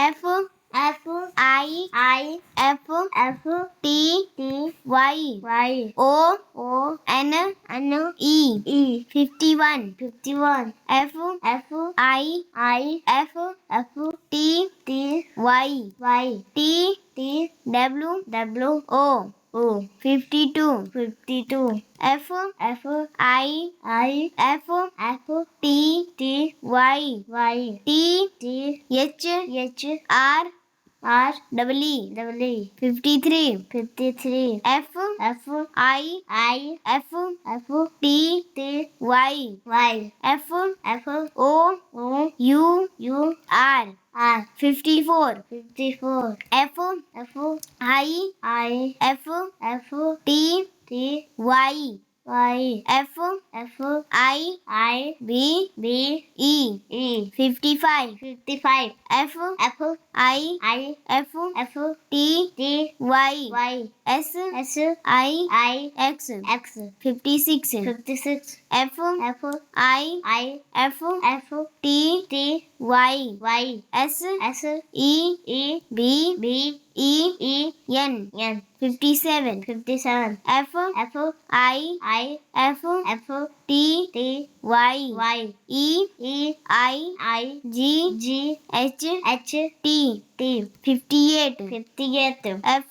F I F T Y O N E 51 F I F T Y T W O 52 F I F T Y T H R E 53 F I F T Y F O U R 54 F I F T Y F I B E 55 F I F T Y S I X 56 F I F T Y S E B E N 57 F I F T Y E I G H T 58 F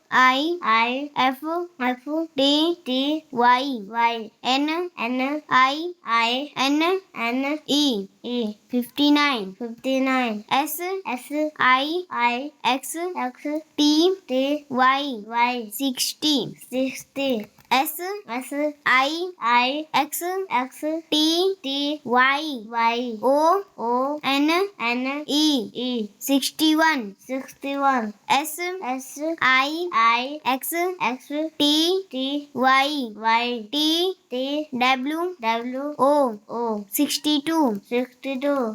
I F T Y N I N E 59 S I X T Y 60 S I X T Y O N E 61 S I X T Y T W O 62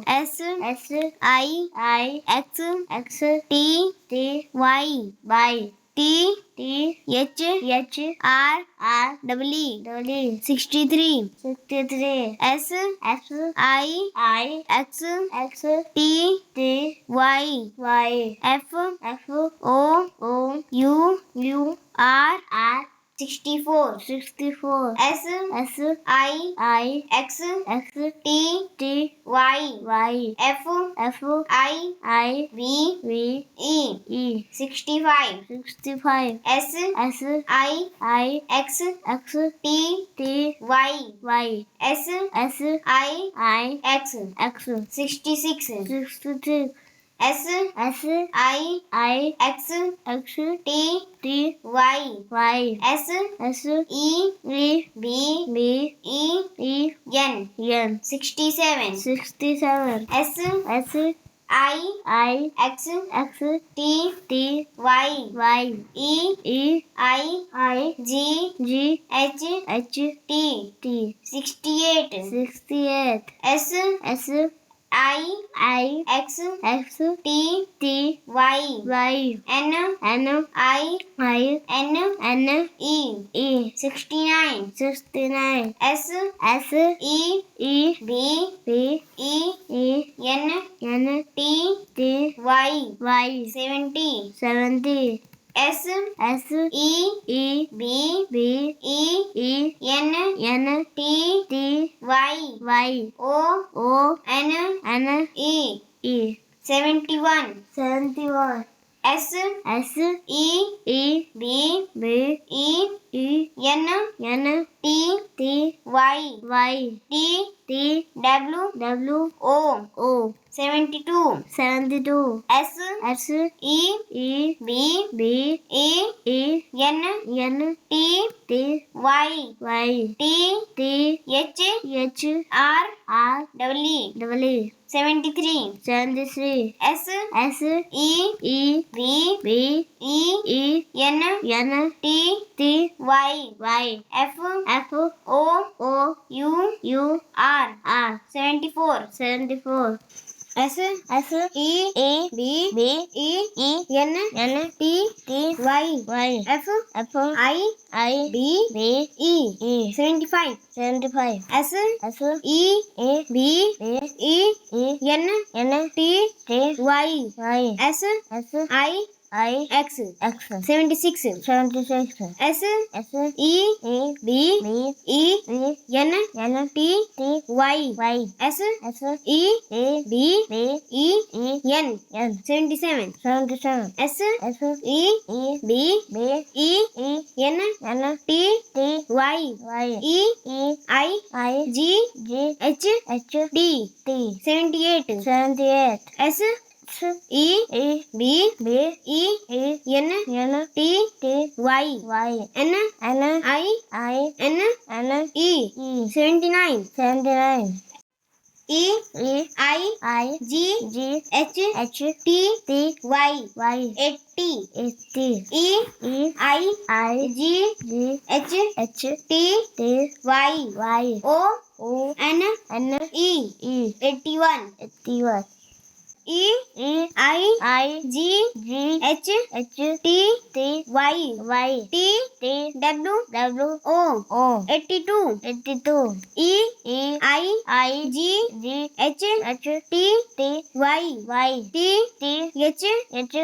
S I X T Y T H R E 63 S I X T Y F O U R 64 S I X T Y F I V E 65 S I X T Y S I X 66 S I X T Y S E B E N 67 S I X T Y E I G H T 68 S I X T Y N I N E 69 S E B E N T Y 70 S E B E N T Y O N E 71 S E B E N T Y T W O 72 S E B E N T Y T H R E 73 S E B E N T Y F O U R 74 S E B E N T Y F I B E 75 S E B E N T Y S I X 76 S E B E N T Y S E B E N 77 S E B E N T Y E I G H T 78 S E B E N T Y N I N E 79 E I G H T Y 80 E I G H T Y O N E 81 E I G H T Y T W O 82 E I G H T Y T H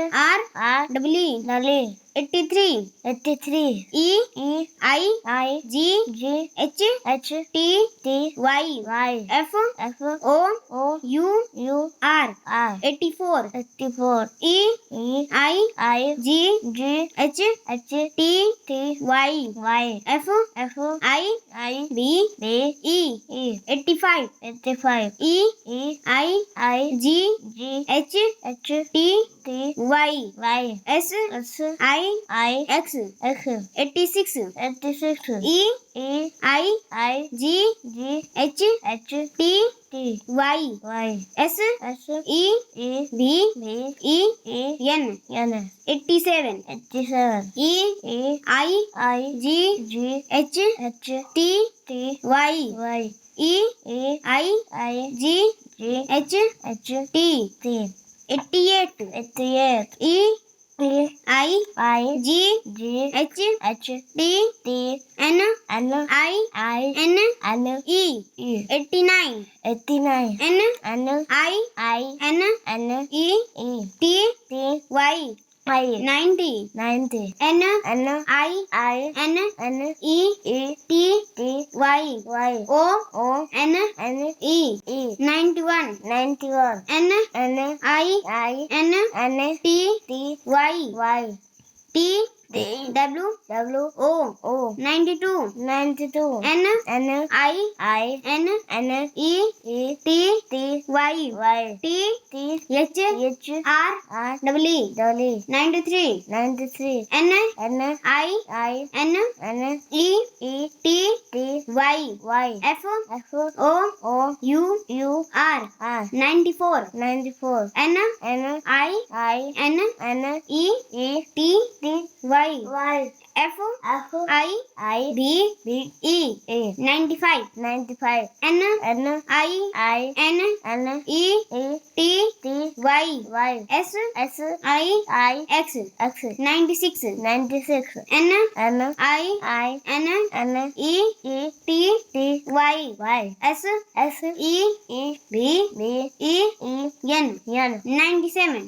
R W 83 E I G H T Y F O U R 84 E I G H T Y F I B E 85 E I G H T Y S I X 86 E I G H T Y S E B E N 87 E I G H T Y E I G H T 88 E I G H T N I N E 89 N I N E T Y 90 N I N E T Y O N E 91 N I N T Y T W O 92 N I N E T Y T H R W 93 N I N E T Y F O U R 94 N I N E T Y F I B E 95 N I N E T Y S I X 96 N I N E T Y S E B E N 97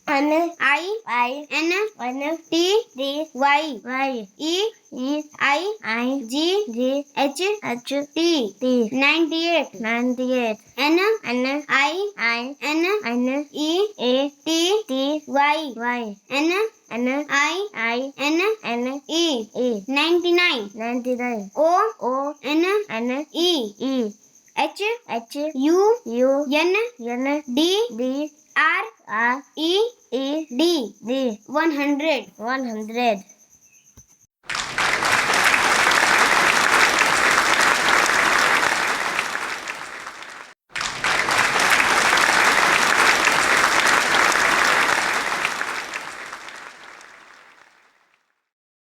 N I N T Y E I G H T 98 N I N E T Y N I N E 99 O N E H U N D R E D 100